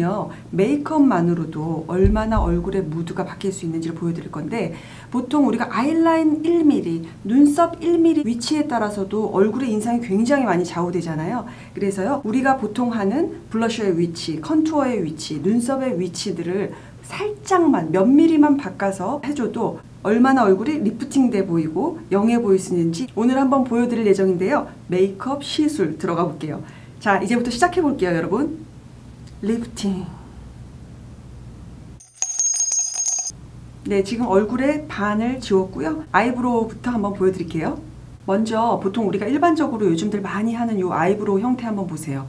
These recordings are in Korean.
오늘은요 메이크업만으로도 얼마나 얼굴의 무드가 바뀔 수 있는지를 보여드릴 건데, 보통 우리가 아이라인 1mm, 눈썹 1mm 위치에 따라서도 얼굴의 인상이 굉장히 많이 좌우되잖아요. 그래서요 우리가 보통 하는 블러셔의 위치, 컨투어의 위치, 눈썹의 위치들을 살짝만 몇 mm만 바꿔서 해줘도 얼마나 얼굴이 리프팅돼 보이고 영해 보일 수 있는지 오늘 한번 보여드릴 예정인데요. 메이크업 시술 들어가 볼게요. 자, 이제부터 시작해 볼게요, 여러분. 리프팅. 네, 지금 얼굴에 반을 지웠고요. 아이브로우부터 한번 보여드릴게요. 먼저 보통 우리가 일반적으로 요즘들 많이 하는 이 아이브로우 형태 한번 보세요.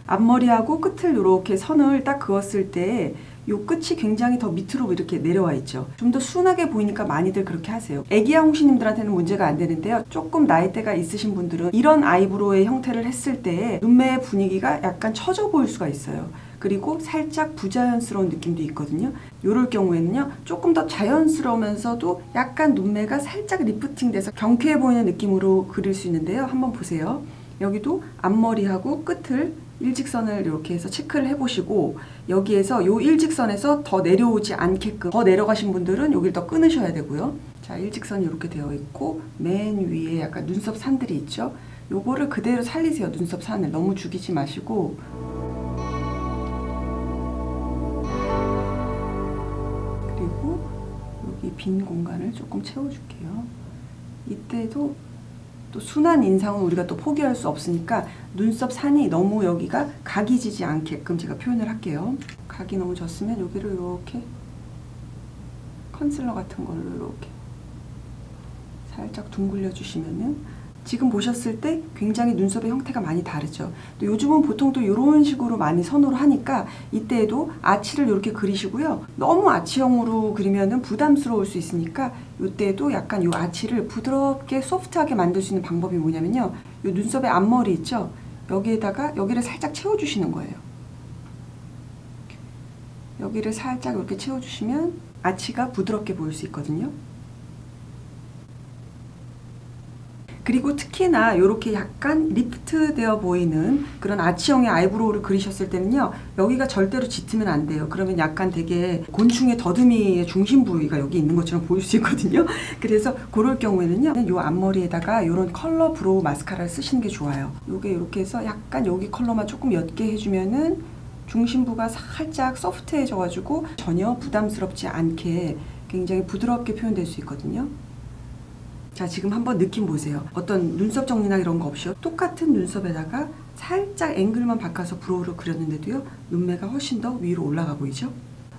앞머리하고 끝을 이렇게 선을 딱 그었을 때 이 끝이 굉장히 더 밑으로 이렇게 내려와 있죠. 좀 더 순하게 보이니까 많이들 그렇게 하세요. 애기야 홍시님들한테는 문제가 안 되는데요. 조금 나이대가 있으신 분들은 이런 아이브로우의 형태를 했을 때 눈매의 분위기가 약간 처져 보일 수가 있어요. 그리고 살짝 부자연스러운 느낌도 있거든요. 이럴 경우에는요 조금 더 자연스러우면서도 약간 눈매가 살짝 리프팅 돼서 경쾌해 보이는 느낌으로 그릴 수 있는데요. 한번 보세요. 여기도 앞머리하고 끝을 일직선을 이렇게 해서 체크를 해보시고, 여기에서 요 일직선에서 더 내려오지 않게끔, 더 내려가신 분들은 여기를 더 끊으셔야 되고요. 자, 일직선이 이렇게 되어 있고 맨 위에 약간 눈썹 산들이 있죠. 요거를 그대로 살리세요. 눈썹 산을 너무 죽이지 마시고. 그리고 여기 빈 공간을 조금 채워줄게요. 이때도 또 순한 인상은 우리가 또 포기할 수 없으니까 눈썹 산이 너무 여기가 각이 지지 않게끔 제가 표현을 할게요. 각이 너무 졌으면 여기를 이렇게 컨실러 같은 걸로 이렇게 살짝 둥글려 주시면은 지금 보셨을 때 굉장히 눈썹의 형태가 많이 다르죠. 또 요즘은 보통 또 이런 식으로 많이 선호를 하니까 이때에도 아치를 이렇게 그리시고요. 너무 아치형으로 그리면은 부담스러울 수 있으니까 이때에도 약간 이 아치를 부드럽게 소프트하게 만들 수 있는 방법이 뭐냐면요. 이 눈썹의 앞머리 있죠? 여기에다가 여기를 살짝 채워주시는 거예요. 여기를 살짝 이렇게 채워주시면 아치가 부드럽게 보일 수 있거든요. 그리고 특히나 이렇게 약간 리프트 되어 보이는 그런 아치형의 아이브로우를 그리셨을 때는요 여기가 절대로 짙으면 안 돼요. 그러면 약간 되게 곤충의 더듬이의 중심 부위가 여기 있는 것처럼 보일 수 있거든요. 그래서 그럴 경우에는요 이 앞머리에다가 이런 컬러 브로우 마스카라를 쓰시는 게 좋아요. 요게 이렇게 해서 약간 여기 컬러만 조금 옅게 해주면은 중심부가 살짝 소프트해져 가지고 전혀 부담스럽지 않게 굉장히 부드럽게 표현될 수 있거든요. 자, 지금 한번 느낌 보세요. 어떤 눈썹 정리나 이런 거 없이요. 똑같은 눈썹에다가 살짝 앵글만 바꿔서 브로우를 그렸는데도요. 눈매가 훨씬 더 위로 올라가 보이죠?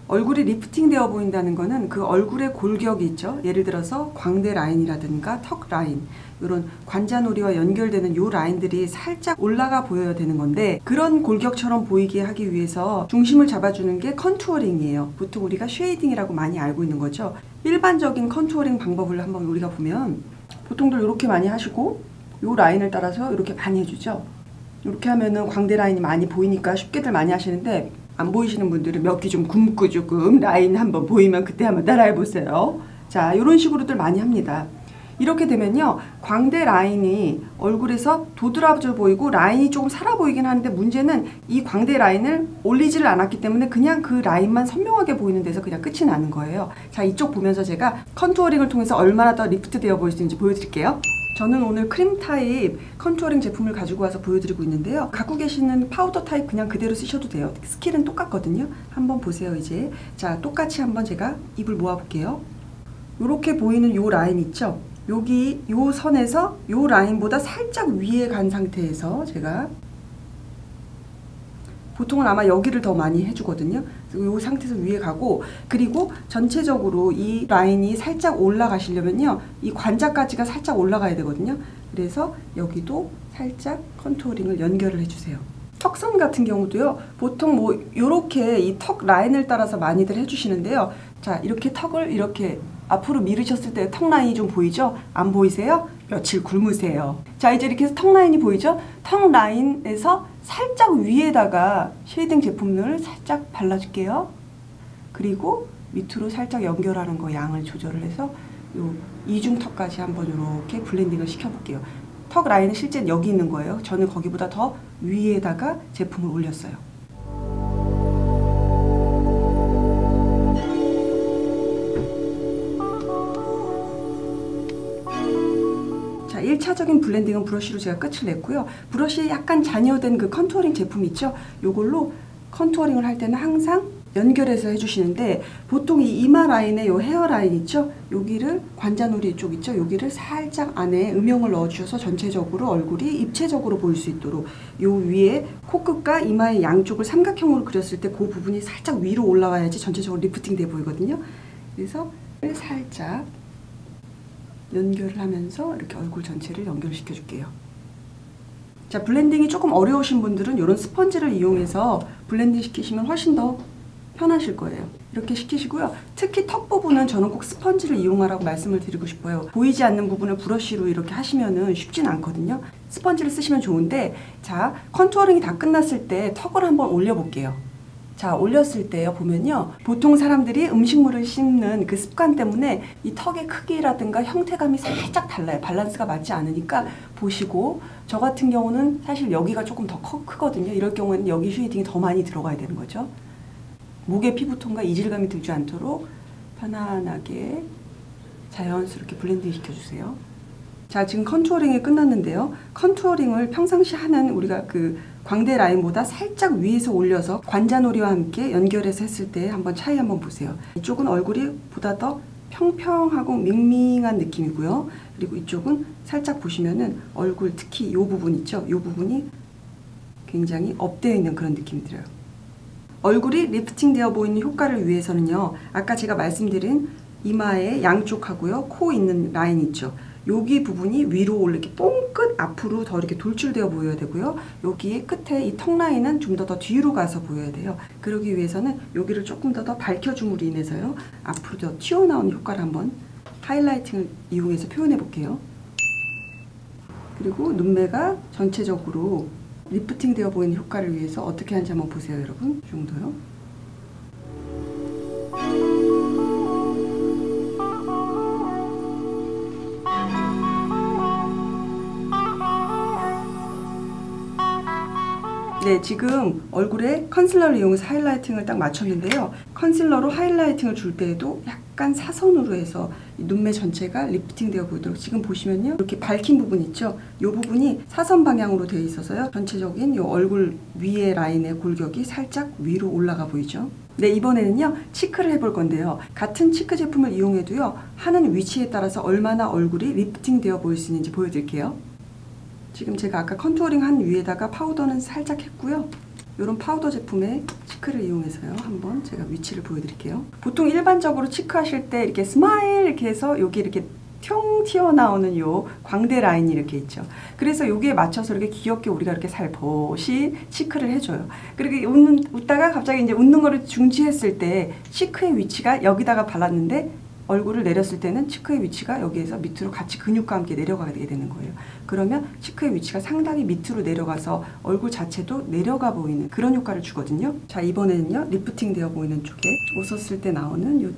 얼굴이 리프팅 되어 보인다는 거는 그 얼굴의 골격이 있죠. 예를 들어서 광대 라인이라든가 턱 라인, 이런 관자놀이와 연결되는 요 라인들이 살짝 올라가 보여야 되는 건데, 그런 골격처럼 보이게 하기 위해서 중심을 잡아주는 게 컨투어링이에요. 보통 우리가 쉐이딩이라고 많이 알고 있는 거죠. 일반적인 컨투어링 방법을 한번 우리가 보면 보통들 이렇게 많이 하시고 요 라인을 따라서 이렇게 많이 해주죠. 이렇게 하면은 광대 라인이 많이 보이니까 쉽게들 많이 하시는데, 안 보이시는 분들은 몇 개 좀 굶고 조금 라인 한번 보이면 그때 한번 따라해 보세요. 자, 이런 식으로들 많이 합니다. 이렇게 되면요 광대 라인이 얼굴에서 도드라져 보이고 라인이 조금 살아 보이긴 하는데, 문제는 이 광대 라인을 올리지를 않았기 때문에 그냥 그 라인만 선명하게 보이는 데서 그냥 끝이 나는 거예요. 자, 이쪽 보면서 제가 컨투어링을 통해서 얼마나 더 리프트 되어 보일 수 있는지 보여드릴게요. 저는 오늘 크림 타입 컨투어링 제품을 가지고 와서 보여드리고 있는데요. 갖고 계시는 파우더 타입 그냥 그대로 쓰셔도 돼요. 스킬은 똑같거든요. 한번 보세요. 이제 자, 똑같이 한번 제가 입을 모아볼게요. 이렇게 보이는 요 라인 있죠? 여기 요 선에서 요 라인보다 살짝 위에 간 상태에서 제가 보통은 아마 여기를 더 많이 해주거든요. 이 상태에서 위에 가고, 그리고 전체적으로 이 라인이 살짝 올라가시려면요 이 관자까지가 살짝 올라가야 되거든요. 그래서 여기도 살짝 컨투어링을 연결을 해주세요. 턱선 같은 경우도요 보통 뭐 요렇게 이 턱 라인을 따라서 많이들 해주시는데요. 자, 이렇게 턱을 이렇게 앞으로 미르셨을 때 턱 라인이 좀 보이죠? 안 보이세요? 며칠 굶으세요. 자, 이제 이렇게 해서 턱 라인이 보이죠? 턱 라인에서 살짝 위에다가 쉐이딩 제품을 살짝 발라줄게요. 그리고 밑으로 살짝 연결하는 거 양을 조절을 해서 요 이중턱까지 한번 이렇게 블렌딩을 시켜볼게요. 턱 라인은 실제 여기 있는 거예요. 저는 거기보다 더 위에다가 제품을 올렸어요. 자, 1차적인 블렌딩은 브러쉬로 제가 끝을 냈고요. 브러쉬에 약간 잔여된 그 컨투어링 제품 있죠? 요걸로 컨투어링을 할 때는 항상 연결해서 해주시는데, 보통 이 이마 라인에 요 헤어라인 있죠? 여기를 관자놀이 쪽 있죠? 여기를 살짝 안에 음영을 넣어주셔서 전체적으로 얼굴이 입체적으로 보일 수 있도록 요 위에 코끝과 이마의 양쪽을 삼각형으로 그렸을 때 그 부분이 살짝 위로 올라와야지 전체적으로 리프팅 돼 보이거든요. 그래서 살짝 연결을 하면서 이렇게 얼굴 전체를 연결시켜 줄게요. 자, 블렌딩이 조금 어려우신 분들은 이런 스펀지를 이용해서 블렌딩 시키시면 훨씬 더 편하실 거예요. 이렇게 시키시고요. 특히 턱 부분은 저는 꼭 스펀지를 이용하라고 말씀을 드리고 싶어요. 보이지 않는 부분을 브러쉬로 이렇게 하시면은 쉽진 않거든요. 스펀지를 쓰시면 좋은데, 자, 컨투어링이 다 끝났을 때 턱을 한번 올려볼게요. 자, 올렸을 때요, 보면요, 보통 사람들이 음식물을 씹는 그 습관 때문에 이 턱의 크기라든가 형태감이 살짝 달라요. 밸런스가 맞지 않으니까 보시고, 저 같은 경우는 사실 여기가 조금 더 크거든요. 이럴 경우에는 여기 쉐이딩이 더 많이 들어가야 되는 거죠. 목의 피부톤과 이질감이 들지 않도록 편안하게 자연스럽게 블렌딩 시켜주세요. 자, 지금 컨투어링이 끝났는데요. 컨투어링을 평상시 하는 우리가 그 광대 라인보다 살짝 위에서 올려서 관자놀이와 함께 연결해서 했을 때 한번 차이 한번 보세요. 이쪽은 얼굴이 보다 더 평평하고 밍밍한 느낌이고요. 그리고 이쪽은 살짝 보시면은 얼굴 특히 이 부분 있죠? 이 부분이 굉장히 업되어 있는 그런 느낌이 들어요. 얼굴이 리프팅 되어 보이는 효과를 위해서는요, 아까 제가 말씀드린 이마의 양쪽하고요, 코 있는 라인 있죠? 여기 부분이 위로 이렇게 뽕끝 앞으로 더 이렇게 돌출되어 보여야 되고요. 여기에 끝에 이 턱 라인은 좀 더 뒤로 가서 보여야 돼요. 그러기 위해서는 여기를 조금 더 밝혀줌으로 인해서요, 앞으로 더 튀어나오는 효과를 한번 하이라이팅을 이용해서 표현해 볼게요. 그리고 눈매가 전체적으로 리프팅 되어 보이는 효과를 위해서 어떻게 하는지 한번 보세요, 여러분. 이 정도요. 네, 지금 얼굴에 컨실러를 이용해서 하이라이팅을 딱 맞췄는데요. 컨실러로 하이라이팅을 줄 때에도 약간 사선으로 해서 이 눈매 전체가 리프팅 되어 보이도록, 지금 보시면요, 이렇게 밝힌 부분 있죠? 이 부분이 사선 방향으로 되어 있어서요, 전체적인 이 얼굴 위의 라인의 골격이 살짝 위로 올라가 보이죠? 네, 이번에는요, 치크를 해볼 건데요. 같은 치크 제품을 이용해도요, 하는 위치에 따라서 얼마나 얼굴이 리프팅 되어 보일 수 있는지 보여드릴게요. 지금 제가 아까 컨투어링 한 위에다가 파우더는 살짝 했고요. 이런 파우더 제품의 치크를 이용해서요, 한번 제가 위치를 보여드릴게요. 보통 일반적으로 치크 하실 때 이렇게 스마일 이렇게 해서 여기 이렇게 퉁 튀어나오는 요 광대 라인이 이렇게 있죠. 그래서 여기에 맞춰서 이렇게 귀엽게 우리가 이렇게 살포시 치크를 해줘요. 그리고 웃다가 갑자기 이제 웃는 거를 중지했을 때 치크의 위치가 여기다가 발랐는데, 얼굴을 내렸을 때는 치크의 위치가 여기에서 밑으로 같이 근육과 함께 내려가게 되는 거예요. 그러면 치크의 위치가 상당히 밑으로 내려가서 얼굴 자체도 내려가 보이는 그런 효과를 주거든요. 자, 이번에는요, 리프팅 되어 보이는 쪽에 웃었을 때 나오는 요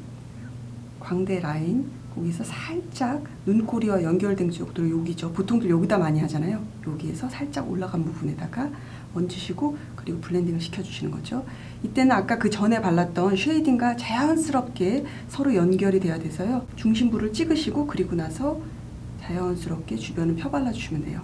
광대 라인, 거기서 살짝 눈꼬리와 연결된 쪽들, 여기죠. 보통들 여기다 많이 하잖아요. 여기에서 살짝 올라간 부분에다가 얹으시고, 그리고 블렌딩을 시켜주시는 거죠. 이때는 아까 그 전에 발랐던 쉐이딩과 자연스럽게 서로 연결이 돼야 돼서요, 중심부를 찍으시고 그리고 나서 자연스럽게 주변을 펴발라주시면 돼요.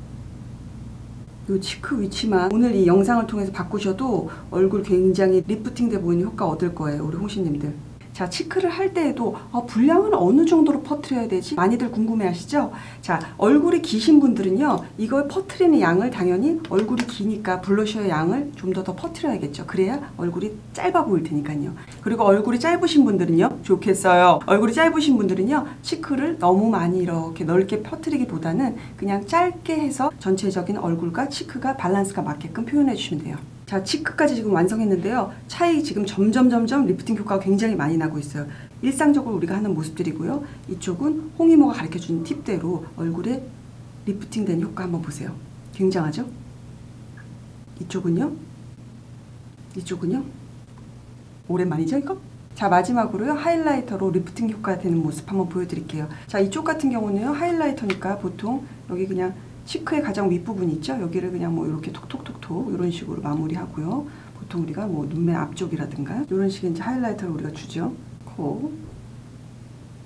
이 치크 위치만 오늘 이 영상을 통해서 바꾸셔도 얼굴 굉장히 리프팅 돼 보이는 효과 얻을 거예요, 우리 홍시님들. 자, 치크를 할 때에도 분량은 어느 정도로 퍼뜨려야 되지? 많이들 궁금해 하시죠? 자, 얼굴이 기신 분들은요, 이걸 퍼뜨리는 양을 당연히 얼굴이 기니까 블러셔의 양을 좀 더 퍼뜨려야겠죠. 그래야 얼굴이 짧아 보일 테니까요. 그리고 얼굴이 짧으신 분들은요, 좋겠어요. 얼굴이 짧으신 분들은요, 치크를 너무 많이 이렇게 넓게 퍼뜨리기보다는 그냥 짧게 해서 전체적인 얼굴과 치크가 밸런스가 맞게끔 표현해 주시면 돼요. 자, 치크까지 지금 완성했는데요. 차이 지금 점점 리프팅 효과가 굉장히 많이 나고 있어요. 일상적으로 우리가 하는 모습들이고요. 이쪽은 홍이모가 가르쳐준 팁대로 얼굴에 리프팅된 효과 한번 보세요. 굉장하죠? 이쪽은요? 이쪽은요? 오랜만이죠, 이거? 자, 마지막으로요, 하이라이터로 리프팅 효과가 되는 모습 한번 보여드릴게요. 자, 이쪽 같은 경우는요, 하이라이터니까 보통 여기 그냥 치크의 가장 윗부분 있죠? 여기를 그냥 뭐 이렇게 톡톡톡톡 이런 식으로 마무리하고요. 보통 우리가 뭐 눈매 앞쪽이라든가 이런 식의 이제 하이라이터를 우리가 주죠. 코,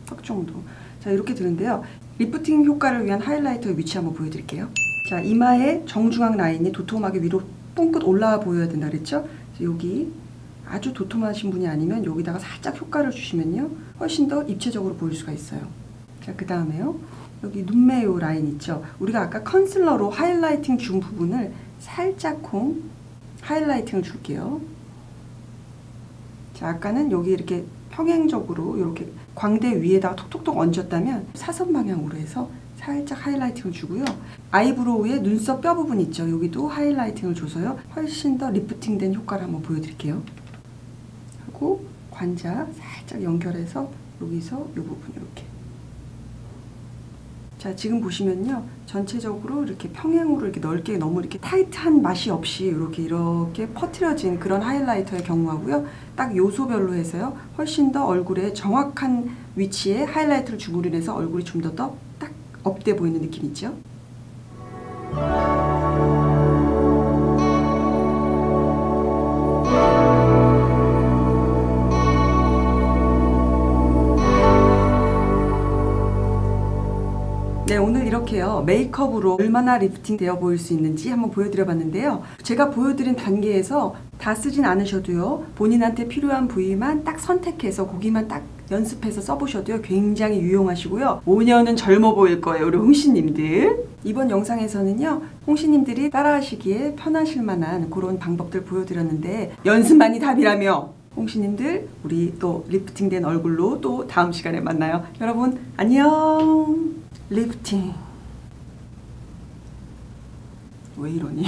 턱 정도. 자, 이렇게 되는데요. 리프팅 효과를 위한 하이라이터의 위치 한번 보여드릴게요. 자, 이마의 정중앙 라인이 도톰하게 위로 뽕긋 올라와 보여야 된다 그랬죠? 여기 아주 도톰하신 분이 아니면 여기다가 살짝 효과를 주시면요 훨씬 더 입체적으로 보일 수가 있어요. 자, 그 다음에요 여기 눈매 요 라인 있죠? 우리가 아까 컨실러로 하이라이팅 준 부분을 살짝쿵 하이라이팅을 줄게요. 자, 아까는 여기 이렇게 평행적으로 이렇게 광대 위에다가 톡톡톡 얹었다면 사선 방향으로 해서 살짝 하이라이팅을 주고요. 아이브로우의 눈썹 뼈 부분 있죠? 여기도 하이라이팅을 줘서요 훨씬 더 리프팅된 효과를 한번 보여드릴게요. 하고 관자 살짝 연결해서 여기서 이 부분 이렇게. 자, 지금 보시면요 전체적으로 이렇게 평행으로 이렇게 넓게 너무 이렇게 타이트한 맛이 없이 이렇게 퍼트려진 그런 하이라이터의 경우하고요. 딱 요소별로 해서요 훨씬 더 얼굴에 정확한 위치에 하이라이트를 줌으로 인해서 얼굴이 좀 더 딱 업돼 보이는 느낌 있죠? 네, 오늘 이렇게요 메이크업으로 얼마나 리프팅 되어 보일 수 있는지 한번 보여드려 봤는데요. 제가 보여드린 단계에서 다 쓰진 않으셔도요 본인한테 필요한 부위만 딱 선택해서 거기만 딱 연습해서 써보셔도요 굉장히 유용하시고요 5년은 젊어 보일 거예요 우리 홍시님들. 이번 영상에서는요 홍시님들이 따라하시기에 편하실 만한 그런 방법들 보여드렸는데 연습만이 답이라며 홍시님들 우리 또 리프팅된 얼굴로 또 다음 시간에 만나요. 여러분 안녕. 리프팅 왜 이러니?